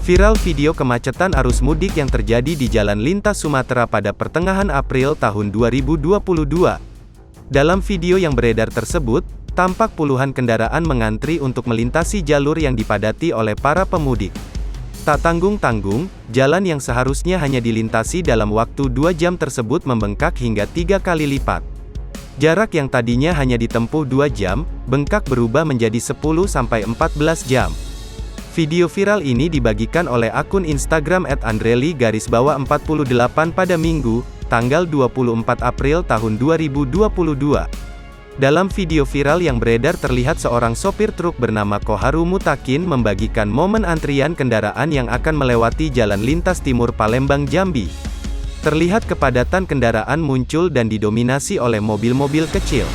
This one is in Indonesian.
Viral video kemacetan arus mudik yang terjadi di Jalan Lintas Sumatera pada pertengahan April tahun 2022. Dalam video yang beredar tersebut, tampak puluhan kendaraan mengantri untuk melintasi jalur yang dipadati oleh para pemudik. Tak tanggung-tanggung, jalan yang seharusnya hanya dilintasi dalam waktu 2 jam tersebut membengkak hingga 3 kali lipat. Jarak yang tadinya hanya ditempuh 2 jam, bengkak berubah menjadi 10-14 jam. Video viral ini dibagikan oleh akun Instagram @andreli_48 pada Minggu, tanggal 24 April tahun 2022. Dalam video viral yang beredar terlihat seorang sopir truk bernama Koharu Mutakin membagikan momen antrian kendaraan yang akan melewati Jalan Lintas Timur Palembang Jambi. Terlihat kepadatan kendaraan muncul dan didominasi oleh mobil-mobil kecil.